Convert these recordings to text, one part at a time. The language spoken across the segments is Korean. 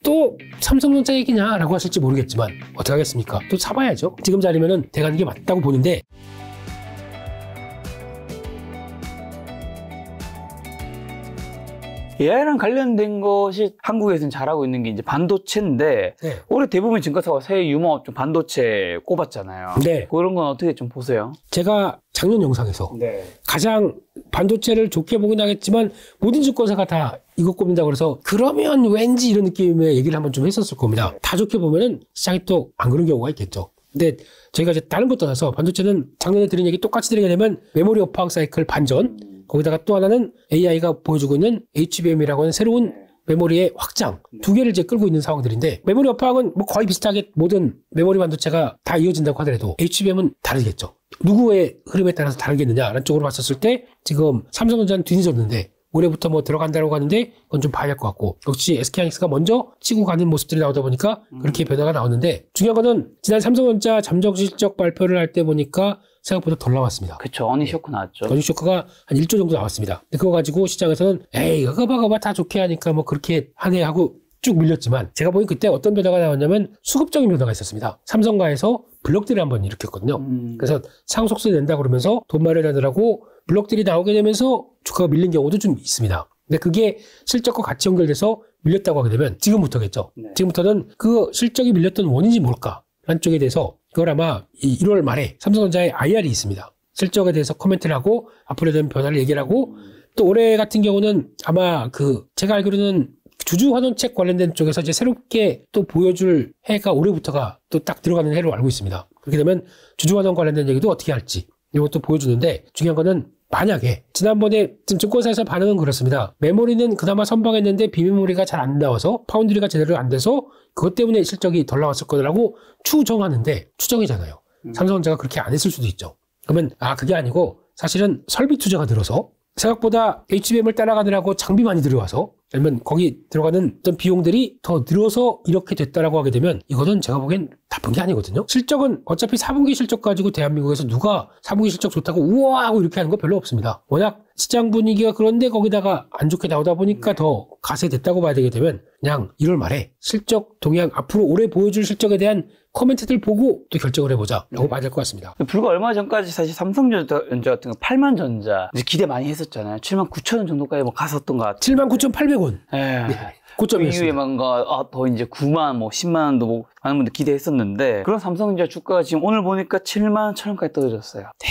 또 삼성전자 얘기냐라고 하실지 모르겠지만 어떻게 하겠습니까? 또 사봐야죠. 지금 자리면은 돼가는 게 맞다고 보는데, AI랑 관련된 것이 한국에서는 잘하고 있는 게 이제 반도체인데, 네. 올해 대부분 증권사가 새 유망업 좀 반도체 꼽았잖아요. 네. 그런 건 어떻게 좀 보세요? 제가 작년 영상에서 네. 가장 반도체를 좋게 보긴 하겠지만 모든 증권사가 다 이거 꼽는다고 그래서 그러면 왠지 이런 느낌의 얘기를 한번 좀 했었을 겁니다. 다 좋게 보면은 시장이 또 안 그런 경우가 있겠죠. 근데 저희가 이제 다른 것 떠나서 반도체는 작년에 드린 얘기 똑같이 드리게 되면 메모리 오파악 사이클 반전, 거기다가 또 하나는 AI가 보여주고 있는 HBM이라고 하는 새로운 메모리의 확장, 두 개를 이제 끌고 있는 상황들인데, 메모리 오파악은 뭐 거의 비슷하게 모든 메모리 반도체가 다 이어진다고 하더라도 HBM은 다르겠죠. 누구의 흐름에 따라서 다르겠느냐라는 쪽으로 봤었을 때 지금 삼성전자는 뒤늦었는데 올해부터 뭐 들어간다고 하는데 그건 좀 봐야 할 것 같고, 역시 SK하이닉스가 먼저 치고 가는 모습들이 나오다 보니까 그렇게 변화가 나오는데, 중요한 거는 지난 삼성전자 잠정 실적 발표를 할 때 보니까 생각보다 덜 나왔습니다. 그쵸. 어닝 쇼크 나왔죠. 어닝 쇼크가 한 1조 정도 나왔습니다. 근데 그거 가지고 시장에서는 에이 그거 봐 다 좋게 하니까 뭐 그렇게 하네 하고 쭉 밀렸지만, 제가 보니 그때 어떤 변화가 나왔냐면 수급적인 변화가 있었습니다. 삼성가에서 블록들을 한번 일으켰거든요. 그래서 상속세 낸다 그러면서 돈 마련하느라고 블록들이 나오게 되면서 주가가 밀린 경우도 좀 있습니다. 근데 그게 실적과 같이 연결돼서 밀렸다고 하게 되면 지금부터겠죠. 네. 지금부터는 그 실적이 밀렸던 원인이 뭘까? 라는 쪽에 대해서 그걸 아마 1월 말에 삼성전자의 IR이 있습니다. 실적에 대해서 코멘트를 하고 앞으로 된 변화를 얘기를 하고, 또 올해 같은 경우는 아마 제가 알기로는 주주환원책 관련된 쪽에서 이제 새롭게 또 보여줄 해가 올해부터가 또 딱 들어가는 해로 알고 있습니다. 그렇게 되면 주주환원 관련된 얘기도 어떻게 할지 이것도 보여주는데, 중요한 거는 만약에 지난번에 지금 증권사에서 반응은 그렇습니다. 메모리는 그나마 선방했는데 비메모리가 잘 안 나와서 파운드리가 제대로 안 돼서 그것 때문에 실적이 덜 나왔을 거라고 추정하는데, 추정이잖아요. 삼성전자가 그렇게 안 했을 수도 있죠. 그러면 그게 아니고 사실은 설비 투자가 늘어서 생각보다 HBM을 따라가느라고 장비 많이 들어와서, 아니면 거기 들어가는 어떤 비용들이 더 늘어서 이렇게 됐다라고 하게 되면 이거는 제가 보기엔 나쁜 게 아니거든요. 실적은 어차피 4분기 실적 가지고 대한민국에서 누가 4분기 실적 좋다고 우와 하고 이렇게 하는 거 별로 없습니다. 워낙 시장 분위기가 그런데 거기다가 안 좋게 나오다 보니까 더 가세됐다고 봐야 되게 되면 그냥 1월 말에 실적 동향, 앞으로 올해 보여줄 실적에 대한 코멘트들 보고 또 결정을 해보자 라고 봐야 될 것 같습니다. 불과 얼마 전까지 사실 삼성전자 같은 거 8만전자 기대 많이 했었잖아요. 7만 9천 원 정도까지 뭐 갔었던 것 같아요. 79,800원. 네. 고점이었습니다. 그 이후에 뭔가 더 이제 9만 뭐 10만 원도 뭐 많은 분들 기대했었는데, 그런 삼성전자 주가가 지금 오늘 보니까 7만 1천 원까지 떨어졌어요. 네.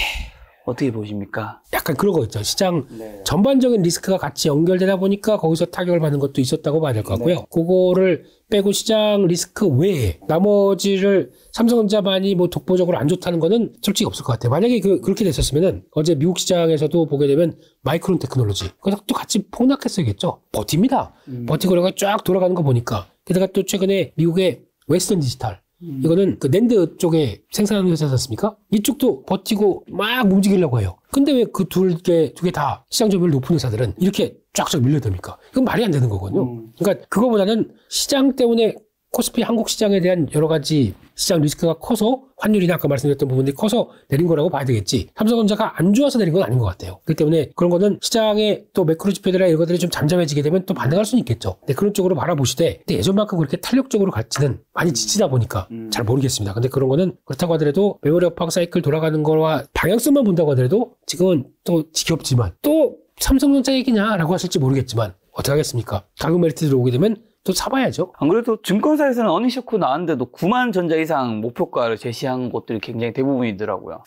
어떻게 보십니까? 약간 그런 거 있죠. 시장 전반적인 리스크가 같이 연결되다 보니까 거기서 타격을 받는 것도 있었다고 봐야 될 것 같고요. 그거를 빼고 시장 리스크 외에 나머지를 삼성전자만이 뭐 독보적으로 안 좋다는 거는 솔직히 없을 것 같아요. 만약에 그렇게 됐었으면은 어제 미국 시장에서도 보게 되면 마이크론 테크놀로지 그것도 같이 폭락했어야겠죠. 버팁니다. 버티고 그래가 쫙 돌아가는 거 보니까. 게다가 또 최근에 미국의 웨스턴 디지털, 이거는 그 낸드 쪽에 생산하는 회사지 않습니까? 이쪽도 버티고 막 움직이려고 해요. 근데 왜 그 두 개 다 시장 점유율 높은 회사들은 이렇게 쫙쫙 밀려듭니까? 이건 말이 안 되는 거거든요. 그러니까 그거보다는 시장 때문에 코스피 한국 시장에 대한 여러 가지 시장 리스크가 커서, 환율이나 아까 말씀드렸던 부분들이 커서 내린 거라고 봐야 되겠지, 삼성전자가 안 좋아서 내린 건 아닌 것 같아요. 그렇기 때문에 그런 거는 시장의 또 매크로 지표들이나 이런 것들이 좀 잠잠해지게 되면 또 반등할 수는 있겠죠. 근데 그런 쪽으로 바라보시되, 근데 예전만큼 그렇게 탄력적으로 갈지는 많이 지치다 보니까 잘 모르겠습니다. 근데 그런 거는 그렇다고 하더라도 메모리 업황 사이클 돌아가는 거와 방향성만 본다고 하더라도 지금은 또 지겹지만, 또 삼성전자 얘기냐라고 하실지 모르겠지만 어떻게 하겠습니까? 가격 메리트 들어오게 되면 또 사봐야죠. 안 그래도 증권사에서는 어닝 쇼크 나왔는데도 9만 전자 이상 목표가를 제시한 곳들이 굉장히 대부분이더라고요.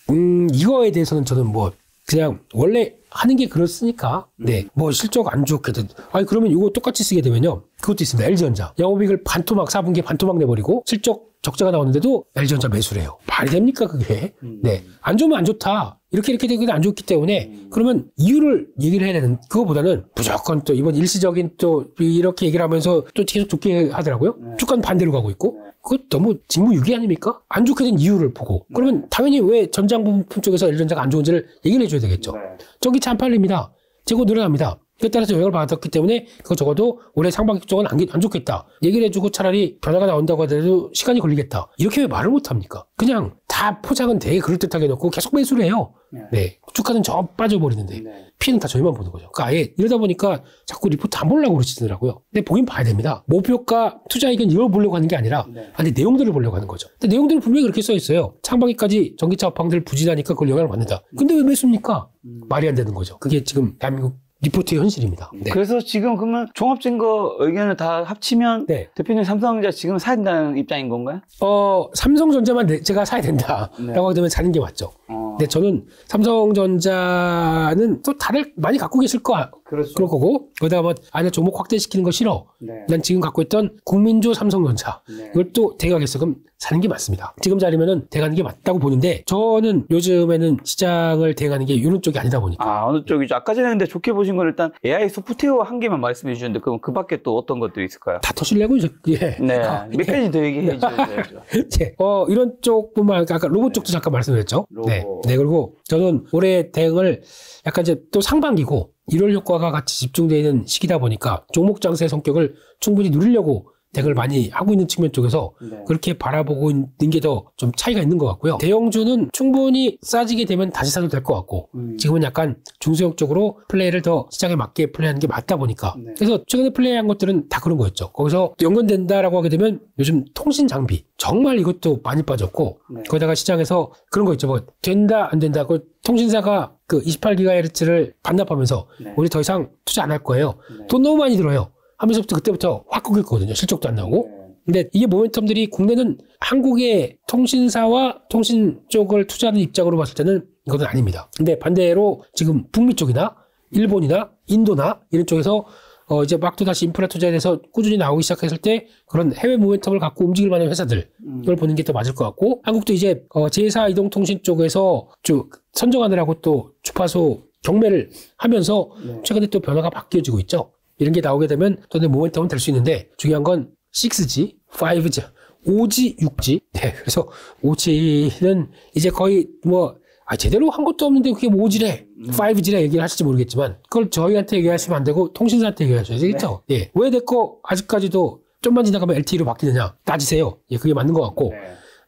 이거에 대해서는 저는 뭐 그냥 원래 하는 게 그렇으니까 네, 뭐 실적 안 좋게든 그러면 이거 똑같이 쓰게 되면요, 그것도 있습니다. LG전자 영업이익을 반토막 4분기에 반토막 내버리고 실적 적자가 나오는데도 LG전자 매수를 해요. 말이 됩니까 그게? 네, 안 좋으면 안 좋다 이렇게 되고 안 좋기 때문에 그러면 이유를 얘기를 해야 되는, 그거보다는 무조건 또 이번 일시적인 또 이렇게 얘기를 하면서 또 계속 좋게 하더라고요. 주가는 반대로 가고 있고, 그것 너무 직무유기 아닙니까? 안 좋게 된 이유를 보고, 그러면 당연히 왜 전장 부품 쪽에서 LG전자가 안 좋은지를 얘기를 해줘야 되겠죠. 전기차 안 팔립니다. 재고 늘어납니다. 그에 따라서 영향을 받았기 때문에 그거 적어도 올해 상반기 쪽은 안 좋겠다. 얘기를 해주고 차라리 변화가 나온다고 하더라도 시간이 걸리겠다. 이렇게 왜 말을 못합니까? 그냥 다 포장은 되게 그럴듯하게 놓고 계속 매수를 해요. 네. 주가는 저 빠져버리는데 피해는 다 저희만 보는 거죠. 그러니까 아예 이러다 보니까 자꾸 리포트 안 보려고 그러시더라고요. 근데 보긴 봐야 됩니다. 목표가 투자 의견 이걸 보려고 하는 게 아니라 아니 내용들을 보려고 하는 거죠. 근데 내용들은 분명히 그렇게 써 있어요. 상반기까지 전기차 업황들 부진하니까 그걸 영향을 받는다. 근데 왜 매수입니까? 말이 안 되는 거죠. 그게 지금 대한민국 리포트의 현실입니다. 네. 그래서 지금 그러면 종합증거 의견을 다 합치면 네. 대표님 삼성전자 지금 사야 된다는 입장인 건가요? 삼성전자만 제가 사야 된다라고 하면 사는 게 맞죠. 근데 저는 삼성전자는 또 다들 많이 갖고 계실 그럴 거고 거기다가 뭐 안에 종목 확대시키는 거 싫어. 난 지금 갖고 있던 국민조 삼성전자 이걸 또 대가겠어. 그럼 사는 게 맞습니다. 지금 자리면은 대가는 게 맞다고 보는데 저는 요즘에는 시장을 대가는 게 이런 쪽이 아니다 보니까. 어느 쪽이죠? 아까 전에 근데 좋게 보신 건 일단 AI 소프트웨어 한 개만 말씀해 주셨는데 그럼 그 밖에 또 어떤 것들이 있을까요? 다 터실래고 예. 네. 몇 가지 더 얘기해 주셔야죠. 네. 이런 쪽뿐만 아까 로봇 쪽도 잠깐 말씀드렸죠. 네. 그리고 저는 올해 대응을 약간 이제 또 상반기고 1월 효과가 같이 집중되어 있는 시기다 보니까 종목 장세의 성격을 충분히 누리려고 대응을 많이 하고 있는 측면 쪽에서 그렇게 바라보고 있는 게 더 좀 차이가 있는 것 같고요. 대형주는 충분히 싸지게 되면 다시 사도 될 것 같고 지금은 약간 중소형 쪽으로 플레이를 더 시장에 맞게 플레이하는 게 맞다 보니까 그래서 최근에 플레이한 것들은 다 그런 거였죠. 거기서 연관된다라고 하게 되면 요즘 통신 장비 정말 이것도 많이 빠졌고 거기다가 시장에서 그런 거 있죠. 뭐 된다 안 된다. 그 통신사가 그 28GHz를 반납하면서 우리 더 이상 투자 안 할 거예요. 돈 너무 많이 들어요. 하면서부터 그때부터 확 꺾였거든요. 실적도 안 나오고. 근데 이게 모멘텀들이 국내는 한국의 통신사와 통신 쪽을 투자하는 입장으로 봤을 때는 이것은 아닙니다. 근데 반대로 지금 북미 쪽이나 일본이나 인도나 이런 쪽에서 이제 막 또 다시 인프라 투자에 대해서 꾸준히 나오기 시작했을 때 그런 해외 모멘텀을 갖고 움직일 만한 회사들 이걸 보는 게 더 맞을 것 같고 한국도 이제 제4 이동통신 쪽에서 쭉 선정하느라고 또 주파수 경매를 하면서 최근에 또 변화가 바뀌어지고 있죠. 이런 게 나오게 되면 또 모멘텀은 될 수 있는데 중요한 건 6G, 5G, 5G, 6G. 네, 그래서 5G는 이제 거의 제대로 한 것도 없는데 그게 뭐 5G래, 5G래 얘기를 하실지 모르겠지만 그걸 저희한테 얘기하시면 안 되고 통신사한테 얘기하셔야 되겠죠. 예. 왜 내 거 아직까지도 좀만 지나가면 LTE로 바뀌느냐 따지세요. 예, 그게 맞는 것 같고.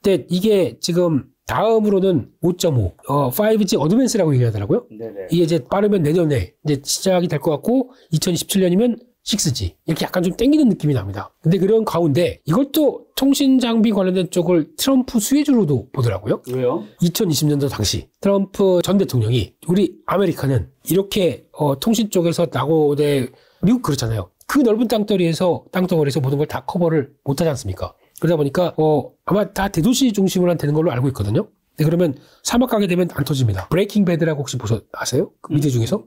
근데 이게 지금 다음으로는 5.5, 5G 어드밴스라고 얘기하더라고요. 이게 이제 빠르면 내년에 이제 시작이 될 것 같고, 2027년이면 6G. 이렇게 약간 좀 땡기는 느낌이 납니다. 근데 그런 가운데 이것도 통신 장비 관련된 쪽을 트럼프 수혜주로도 보더라고요. 왜요? 2020년도 당시 트럼프 전 대통령이 우리 아메리카는 이렇게 통신 쪽에서 나고대 미국 그렇잖아요. 그 넓은 땅덩어리에서 모든 걸 다 커버를 못하지 않습니까? 그러다 보니까 아마 다 대도시 중심으로 되는 걸로 알고 있거든요. 네, 그러면 사막 가게 되면 안 터집니다. 브레이킹 배드라고 혹시 아세요? 그 미드 중에서?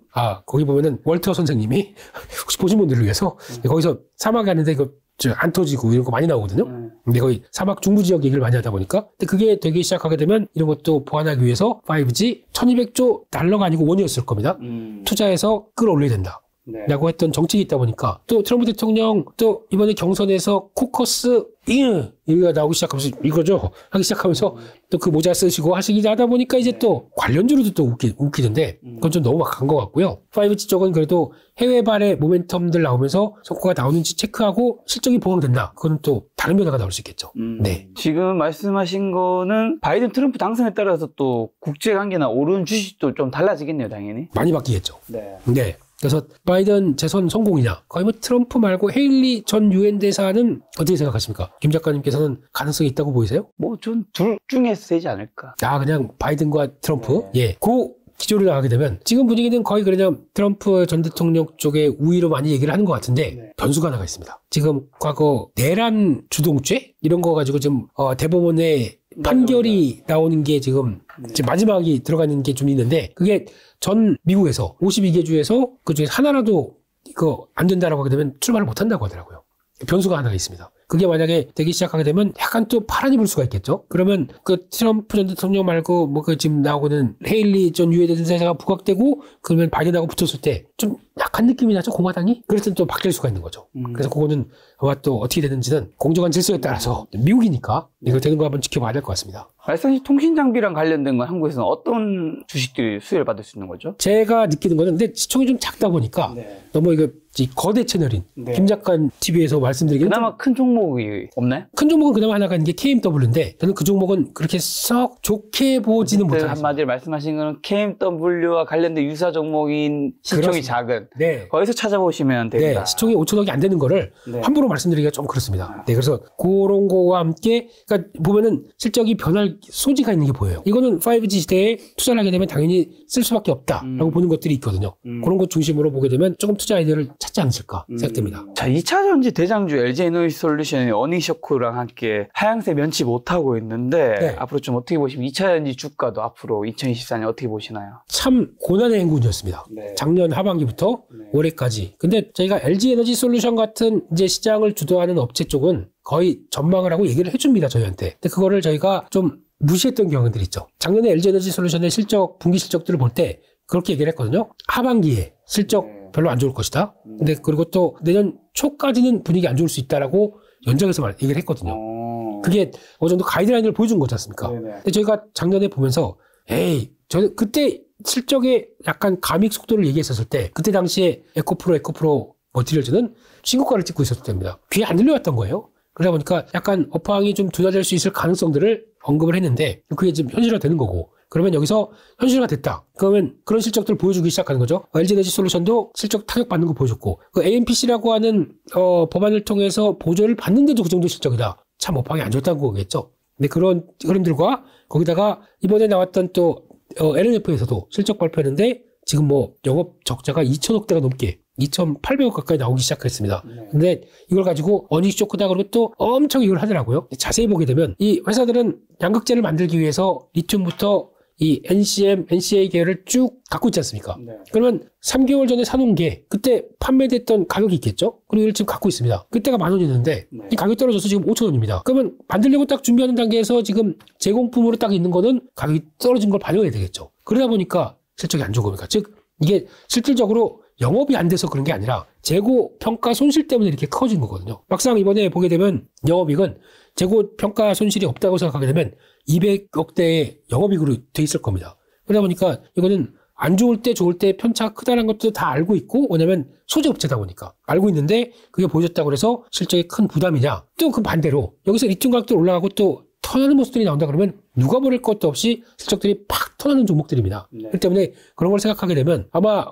거기 보면은 월터 선생님이 혹시 보신 분들을 위해서 거기서 사막 가는데 이거 안 터지고 이런 거 많이 나오거든요. 근데 거의 사막 중부 지역 얘기를 많이 하다 보니까 근데 그게 되기 시작하게 되면 이런 것도 보완하기 위해서 5G 1200조 달러가 아니고 원이었을 겁니다. 투자해서 끌어올려야 된다. 라고 했던 정책이 있다 보니까 또 트럼프 대통령 또 이번에 경선에서 코커스 이가 나오기 시작하면서 이거죠 하기 시작하면서 또 그 모자 쓰시고 하시기 하다 보니까 이제 또 관련주로도 또 웃기던데 그건 좀 너무 간 것 같고요. 5G 쪽은 그래도 해외발의 모멘텀들 나오면서 성과가 나오는지 체크하고 실적이 보강된다. 그건 또 다른 변화가 나올 수 있겠죠. 네. 지금 말씀하신 거는 바이든 트럼프 당선에 따라서 또 국제관계나 오른 주식도 좀 달라지겠네요, 당연히. 많이 바뀌겠죠. 네. 그래서 바이든 재선 성공이냐 거의 뭐 트럼프 말고 헤일리 전 유엔 대사는 어떻게 생각하십니까? 김 작가님께서는 가능성이 있다고 보이세요? 전 둘 중에서 되지 않을까. 그냥 바이든과 트럼프? 예. 그 기조로 나가게 되면 지금 분위기는 거의 그냥 트럼프 전 대통령 쪽의 우위로 많이 얘기를 하는 것 같은데 변수가 하나가 있습니다. 지금 과거 내란 주동죄 이런 거 가지고 지금 대법원에 판결이 나오는 게 지금 마지막이 들어가는 게 좀 있는데 그게 전 미국에서 52개 주에서 그 중에 하나라도 이거 안 된다라고 하게 되면 출마를 못 한다고 하더라고요. 변수가 하나 있습니다. 그게 만약에 되기 시작하게 되면 약간 또 파란이 불 수가 있겠죠. 그러면 그 트럼프 전 대통령 말고 뭐 그 지금 나오고는 헤일리 전 유엔 대사가 부각되고 그러면 바이든하고 붙었을 때 좀 약한 느낌이 나죠, 공화당이. 그랬을 때 또 바뀔 수가 있는 거죠. 그래서 그거는 아마 또 어떻게 되는지는 공정한 질서에 따라서 미국이니까 이거 되는 거 한번 지켜봐야 될 것 같습니다. 말씀하신 통신 장비랑 관련된 건 한국에서는 어떤 주식들이 수혜를 받을 수 있는 거죠? 제가 느끼는 거는 근데 시청이 좀 작다 보니까 너무 이거 이 거대 채널인 김 작가님 TV에서 말씀드리기는 그나마 큰 종목이 없나요? 큰 종목은 그나마 하나가 있는 게 KMW인데 저는 그 종목은 그렇게 썩 좋게 보지는 못하겠습니다. 한마디로 말씀하신 거는 KMW와 관련된 유사 종목인 시총이 그렇습니다. 작은 네. 거기서 찾아보시면 됩니다. 네, 시총이 5천억이 안 되는 거를 함부로 말씀드리기가 좀 그렇습니다. 네, 그래서 그런 거와 함께 그러니까 보면은 실적이 변할 소지가 있는 게 보여요. 이거는 5G 시대에 투자를 하게 되면 당연히 쓸 수밖에 없다라고 보는 것들이 있거든요. 그런 것 중심으로 보게 되면 조금 투자 아이디어를 찾지 않을까 생각됩니다. 자, 2차 전지 대장주 LG에너지솔루션이 어닝쇼크랑 함께 하향세 면치 못하고 있는데 앞으로 좀 어떻게 보시면 2차 전지 주가도 앞으로 2024년 어떻게 보시나요? 참 고난의 행군이었습니다. 작년 하반기부터 올해까지. 근데 저희가 LG에너지솔루션 같은 이제 시장을 주도하는 업체 쪽은 거의 전망을 하고 얘기를 해줍니다, 저희한테. 근데 그거를 저희가 좀 무시했던 경향들이 있죠. 작년에 LG에너지솔루션의 실적, 분기 실적들을 볼 때 그렇게 얘기를 했거든요. 하반기에 실적 별로 안 좋을 것이다. 근데 그리고 또 내년 초까지는 분위기 안 좋을 수 있다라고 연장해서 얘기를 했거든요. 그게 어느 정도 가이드라인을 보여준 거지 않습니까? 근데 저희가 작년에 보면서 에이, 저는 그때 실적에 약간 감익 속도를 얘기했었을 때 그때 당시에 에코프로 머티리얼즈는 신고가를 찍고 있었을 때입니다. 귀에 안 들려왔던 거예요. 그러다 보니까 약간 업황이 좀 둔화될 수 있을 가능성들을 언급을 했는데 그게 지금 현실화되는 거고 그러면 여기서 현실화 됐다. 그러면 그런 실적들을 보여주기 시작하는 거죠. LG에너지솔루션도 실적 타격받는 거 보여줬고 그 AMPC라고 하는 법안을 통해서 보조를 받는데도 그 정도 실적이다. 참 업황이 안 좋다는 거겠죠. 근데 그런 흐름들과 거기다가 이번에 나왔던 또 LNF에서도 실적 발표했는데 지금 뭐 영업 적자가 2천억대가 넘게 2,800억 가까이 나오기 시작했습니다. 근데 이걸 가지고 어닝 쇼크다 그러고 또 엄청 이걸 하더라고요. 자세히 보게 되면 이 회사들은 양극재를 만들기 위해서 리튬부터 이 NCM, NCA 계열을 쭉 갖고 있지 않습니까? 그러면 3개월 전에 사놓은 게 그때 판매됐던 가격이 있겠죠? 그리고 이걸 지금 갖고 있습니다. 그때가 10,000원이었는데 이 가격이 떨어져서 지금 5,000원입니다. 그러면 만들려고 딱 준비하는 단계에서 지금 제공품으로 딱 있는 거는 가격이 떨어진 걸 반영해야 되겠죠. 그러다 보니까 실적이 안 좋은 겁니까? 즉 이게 실질적으로 영업이 안 돼서 그런 게 아니라 재고 평가 손실 때문에 이렇게 커진 거거든요. 막상 이번에 보게 되면 영업이익은 재고 평가 손실이 없다고 생각하게 되면 200억대의 영업이익으로 돼 있을 겁니다. 그러다 보니까 이거는 안 좋을 때 좋을 때 편차가 크다는 것도 다 알고 있고 왜냐면 소재업체다 보니까 알고 있는데 그게 보여줬다고 해서 실적에 큰 부담이냐. 또 그 반대로 여기서 리튬 가격도 올라가고 또 턴하는 모습들이 나온다 그러면 누가 모를 것도 없이 실적들이 팍 턴하는 종목들입니다. 그렇기 때문에 그런 걸 생각하게 되면 아마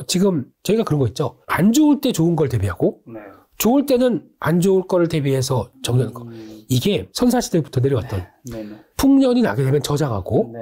지금 저희가 그런 거 있죠. 안 좋을 때 좋은 걸 대비하고 좋을 때는 안 좋을 걸 대비해서 정리하는 거. 이게 선사시대부터 내려왔던 풍년이 나게 되면 저장하고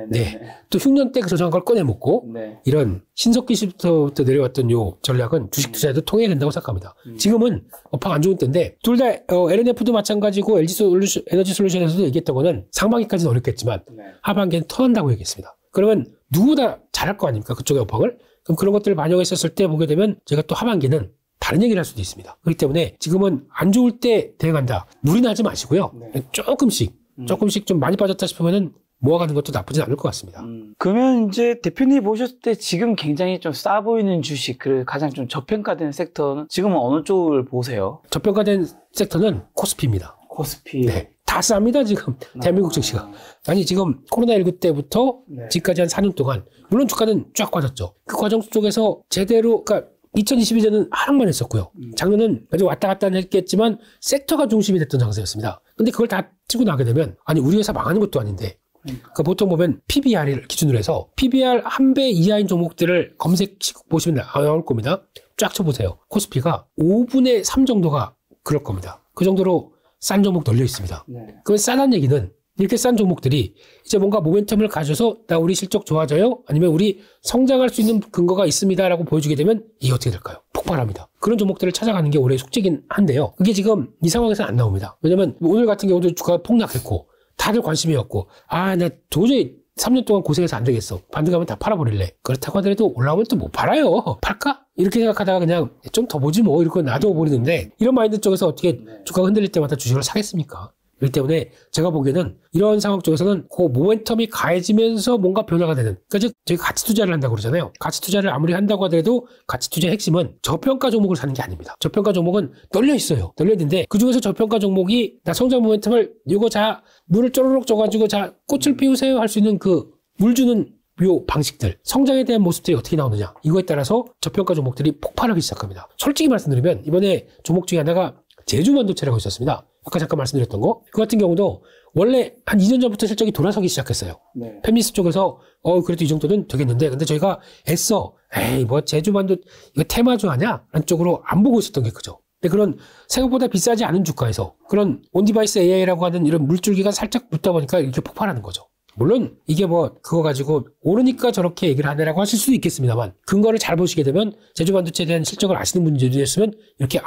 또 흉년 때 그 저장한 걸 꺼내 먹고 이런 신석기 시부터 내려왔던 요 전략은 주식 투자에도 통해야 된다고 생각합니다. 지금은 업황 안 좋은 때인데 둘 다 LNF도 마찬가지고 LG에너지솔루션에서도 얘기했던 거는 상반기까지는 어렵겠지만 하반기엔 턴한다고 얘기했습니다. 그러면 누구나 잘할 거 아닙니까? 그쪽의 업황을. 그럼 그런 것들을 반영했었을 때 보게 되면 제가 또 하반기는 다른 얘기를 할 수도 있습니다. 그렇기 때문에 지금은 안 좋을 때 대응한다. 무리는 하지 마시고요. 조금씩 좀 많이 빠졌다 싶으면은 모아가는 것도 나쁘진 않을 것 같습니다. 그러면 이제 대표님 보셨을 때 지금 굉장히 좀 싸 보이는 주식, 그 가장 좀 저평가된 섹터는 지금은 어느 쪽을 보세요? 저평가된 섹터는 코스피입니다. 코스피. 네. 다 쌉니다, 지금. 대한민국 증시가. 아니, 지금 코로나19 때부터 지금까지 한 4년 동안, 물론 주가는 쫙 빠졌죠. 그 과정 속에서 제대로, 그러니까 2022년은 하락만 했었고요. 작년은 아주 왔다 갔다 했겠지만 섹터가 중심이 됐던 장세였습니다. 근데 그걸 다 치고 나게 되면 아니 우리 회사 망하는 것도 아닌데 그러니까 보통 보면 PBR을 기준으로 해서 PBR 1배 이하인 종목들을 검색 보시면 나올 겁니다. 쫙 쳐보세요. 코스피가 5분의 3 정도가 그럴 겁니다. 그 정도로 싼 종목 널려 있습니다. 그러면 싸다는 얘기는 이렇게 싼 종목들이 이제 뭔가 모멘텀을 가져서 나 우리 실적 좋아져요? 아니면 우리 성장할 수 있는 근거가 있습니다라고 보여주게 되면 이게 어떻게 될까요? 폭발합니다. 그런 종목들을 찾아가는 게 올해 숙제긴 한데요. 이게 지금 이 상황에서는 안 나옵니다. 왜냐면 오늘 같은 경우도 주가가 폭락했고 다들 관심이었고 나 도저히 3년 동안 고생해서 안 되겠어. 반등하면 다 팔아버릴래. 그렇다고 하더라도 올라오면 또 못 팔아요. 팔까? 이렇게 생각하다가 그냥 좀 더 보지 뭐 이렇게 놔둬버리는데 이런 마인드 쪽에서 어떻게 주가가 흔들릴 때마다 주식을 사겠습니까? 그렇기 때문에 제가 보기에는 이런 상황 쪽에서는 그 모멘텀이 가해지면서 뭔가 변화가 되는, 그러니까 즉 저희 가치 투자를 한다고 그러잖아요. 가치 투자를 아무리 한다고 하더라도 가치 투자의 핵심은 저평가 종목을 사는 게 아닙니다. 저평가 종목은 널려 있어요. 널려 있는데 그중에서 저평가 종목이 나 성장 모멘텀을 이거 자 물을 쪼르륵 줘가지고 자 꽃을 피우세요 할 수 있는 그 물 주는 요 방식들, 성장에 대한 모습들이 어떻게 나오느냐, 이거에 따라서 저평가 종목들이 폭발하기 시작합니다. 솔직히 말씀드리면 이번에 종목 중에 하나가 제주반도체라고 있었습니다. 아까 잠깐 말씀드렸던 거. 그 같은 경우도 원래 한 2년 전부터 실적이 돌아서기 시작했어요. 네. 팹리스 쪽에서 그래도 이 정도는 되겠는데, 근데 저희가 애써 에이 뭐 제주반도 이거 테마주 아냐? 라는 쪽으로 안 보고 있었던 게 그죠. 근데 그런 생각보다 비싸지 않은 주가에서 그런 온디바이스 AI라고 하는 이런 물줄기가 살짝 붙다 보니까 이렇게 폭발하는 거죠. 물론 이게 뭐 그거 가지고 오르니까 저렇게 얘기를 하네라고 하실 수도 있겠습니다만, 근거를 잘 보시게 되면 제주반도체에 대한 실적을 아시는 분들이었으면 이렇게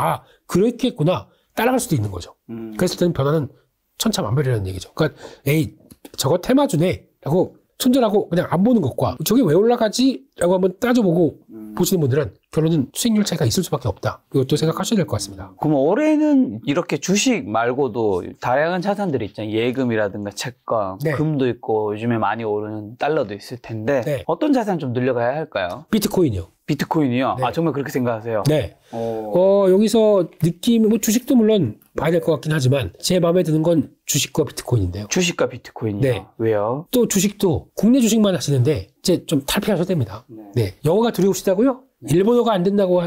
그렇겠구나 따라갈 수도 있는 거죠. 그랬을 때는 변화는 천차만별이라는 얘기죠. 그러니까 에이 저거 테마주네 라고 손절하고 그냥 안 보는 것과 저게 왜 올라가지? 라고 한번 따져보고 보시는 분들은 결론은 수익률 차이가 있을 수밖에 없다. 이것도 생각하셔야 될 것 같습니다. 그럼 올해는 이렇게 주식 말고도 다양한 자산들이 있잖아요. 예금이라든가 채권, 네. 금도 있고 요즘에 많이 오르는 달러도 있을 텐데 네. 어떤 자산 좀 늘려가야 할까요? 비트코인이요. 비트코인이요? 네. 정말 그렇게 생각하세요? 네. 여기서 느낌, 뭐 주식도 물론 봐야 될 것 같긴 하지만 제 마음에 드는 건 주식과 비트코인인데요. 주식과 비트코인이요? 네. 왜요? 또 주식도 국내 주식만 하시는데 이제 좀 탈피하셔도 됩니다. 네. 영어가 두려우시다고요? 일본어가 안 된다고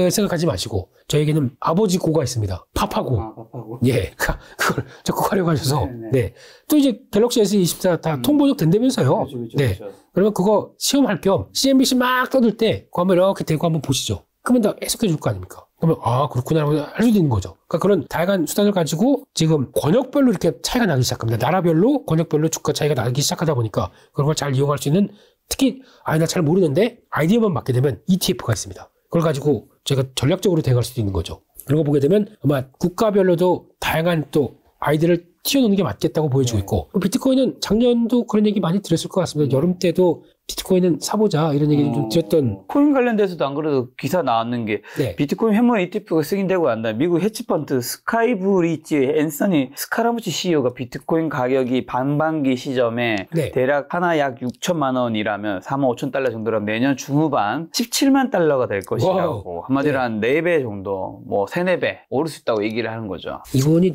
생각하지 마시고 저에게는 아버지 고가 있습니다. 파파고. 파파고. 예. 그걸 적극 활용하셔서. 네. 또 이제 갤럭시 S24 다 통번역 된다면서요. 네. 그러면 그거 시험할 겸 CNBC 막 떠들 때 그거 한번 이렇게 대고 한번 보시죠. 그러면 다 해석해 줄 거 아닙니까? 그러면 그렇구나 할 수도 있는 거죠. 그러니까 그런 다양한 수단을 가지고 지금 권역별로 이렇게 차이가 나기 시작합니다. 나라별로 권역별로 주가 차이가 나기 시작하다 보니까 그런 걸 잘 이용할 수 있는, 특히 나 잘 모르는데 아이디어만 맞게 되면 ETF가 있습니다. 그걸 가지고 제가 전략적으로 대응할 수도 있는 거죠. 그런 거 보게 되면 아마 국가별로도 다양한 또 아이디어를 튀어놓는 게 맞겠다고 보여지고 있고, 비트코인은 작년도 그런 얘기 많이 들었을 것 같습니다. 여름 때도 비트코인은 사보자 이런 얘기 좀 드렸던. 코인 관련돼서도 안 그래도 기사 나왔는 게 네. 비트코인 현물 ETF가 승인되고 난 다음에 미국 헤지펀드 스카이브리지 앤서니 스카라무치 CEO가 비트코인 가격이 반반기 시점에 네. 대략 하나 약 6천만 원이라면 4만 5천 달러 정도라면 내년 중후반 17만 달러가 될 것이라고. 와우. 한마디로 네. 한 4배 정도, 뭐 3, 4배 오를 수 있다고 얘기를 하는 거죠. 이분이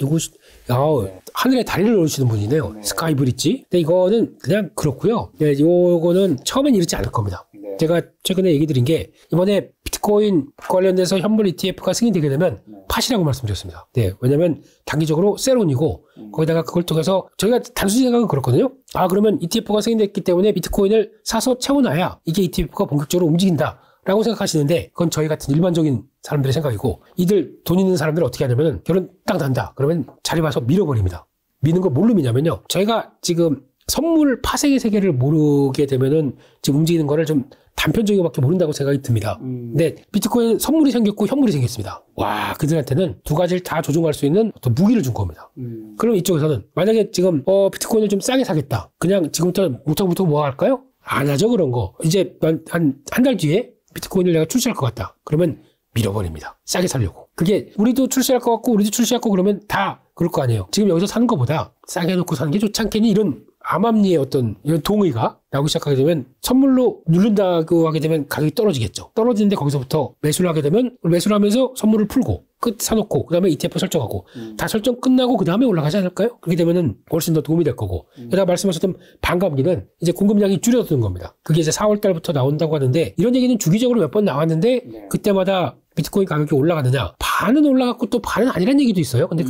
하늘에 다리를 놓으시는 분이네요. 스카이 브릿지. 근데 이거는 그냥 그렇고요. 네, 요거는 처음엔 이렇지 않을 겁니다. 제가 최근에 얘기 드린 게 이번에 비트코인 관련돼서 현물 ETF가 승인되게 되면 팟이라고 말씀드렸습니다. 네, 왜냐면 단기적으로 세론이고 거기다가 그걸 통해서 저희가 단순히 생각은 그렇거든요. 그러면 ETF가 승인됐기 때문에 비트코인을 사서 채워놔야 이게 ETF가 본격적으로 움직인다 라고 생각하시는데, 그건 저희 같은 일반적인 사람들의 생각이고, 이들 돈 있는 사람들은 어떻게 하냐면 결혼 딱 난다 그러면 자리 봐서 밀어버립니다. 미는 걸 뭘로 미냐면요, 저희가 지금 선물 파생의 세계를 모르게 되면은 지금 움직이는 거를 좀 단편적이게밖에 모른다고 생각이 듭니다. 근데 비트코인 선물이 생겼고 현물이 생겼습니다. 와, 그들한테는 두 가지를 다 조종할 수 있는 어떤 무기를 준 겁니다. 그럼 이쪽에서는 만약에 지금 비트코인을 좀 싸게 사겠다, 그냥 지금부터 무턱무턱 뭐 할까요? 안 하죠. 그런 거 이제 한 달 뒤에 비트코인을 내가 출시할 것 같다 그러면 밀어버립니다. 싸게 사려고. 그게 우리도 출시할 것 같고 우리도 출시할 거 그러면 다 그럴 거 아니에요. 지금 여기서 사는 것보다 싸게 해놓고 사는 게 좋지 않겠니? 이런 암암리의 어떤 이런 동의가 나오기 시작하게 되면 선물로 누른다고 하게 되면 가격이 떨어지겠죠. 떨어지는데 거기서부터 매수를 하게 되면 매수를 하면서 선물을 풀고 사놓고 그 다음에 ETF 설정하고 다 설정 끝나고 그 다음에 올라가지 않을까요? 그렇게 되면은 훨씬 더 도움이 될 거고. 게다가 말씀하셨던 반감기는 이제 공급량이 줄어드는 겁니다. 그게 이제 4월 달부터 나온다고 하는데, 이런 얘기는 주기적으로 몇 번 나왔는데 그때마다 비트코인 가격이 올라가느냐, 반은 올라갔고 또 반은 아니라는 얘기도 있어요. 근데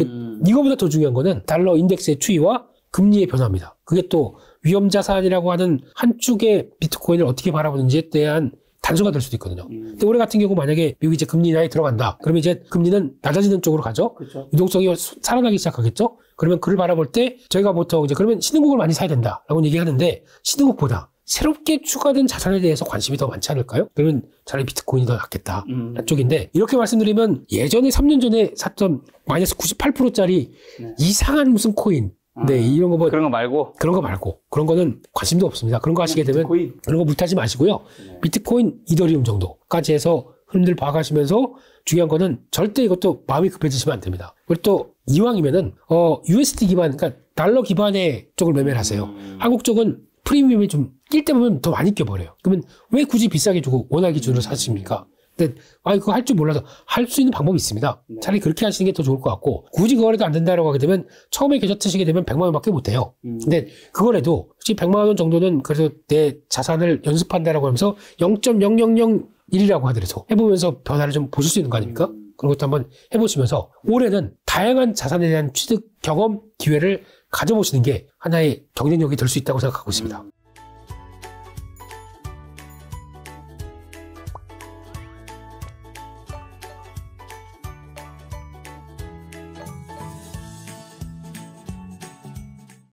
이거보다 더 중요한 거는 달러 인덱스의 추이와 금리의 변화입니다. 그게 또 위험자산이라고 하는 한쪽의 비트코인을 어떻게 바라보는지에 대한 단서가 될 수도 있거든요. 근데 올해 같은 경우 만약에 미국이 이제 금리 인하에 들어간다 그러면 이제 금리는 낮아지는 쪽으로 가죠. 그렇죠. 유동성이 살아나기 시작하겠죠. 그러면 그를 바라볼 때 저희가 보통 이제 그러면 신흥국을 많이 사야 된다라고 얘기하는데, 신흥국보다 새롭게 추가된 자산에 대해서 관심이 더 많지 않을까요? 그러면 차라리 비트코인이 더 낫겠다 쪽인데, 이렇게 말씀드리면 예전에 3년 전에 샀던 마이너스 98%짜리 이상한 무슨 코인, 네, 이런 거 그런 거 말고 그런 거는 관심도 없습니다. 그런 거 하시게 되면 비트코인. 그런 거 물타지 마시고요. 비트코인, 이더리움 정도까지 해서 흐름들 봐가시면서 중요한 거는 절대 이것도 마음이 급해지시면 안 됩니다. 그리고 또 이왕이면은 USD 기반, 그러니까 달러 기반의 쪽을 매매를 하세요. 한국 쪽은 프리미엄이 좀 낄 때 보면 더 많이 껴버려요. 그러면 왜 굳이 비싸게 주고 원화 기준으로 사십니까? 근데 그거 할 줄 몰라서 할 수 있는 방법이 있습니다. 차라리 그렇게 하시는 게 더 좋을 것 같고, 굳이 그거라도 안 된다라고 하게 되면 처음에 계좌 트시게 되면 100만 원밖에 못 해요. 근데 그거라도 솔직히 100만 원 정도는 그래서 내 자산을 연습한다라고 하면서 0.0001이라고 하더라도 해보면서 변화를 좀 보실 수 있는 거 아닙니까? 그런 것도 한번 해보시면서 올해는 다양한 자산에 대한 취득 경험 기회를 가져보시는 게 하나의 경쟁력이 될 수 있다고 생각하고 있습니다.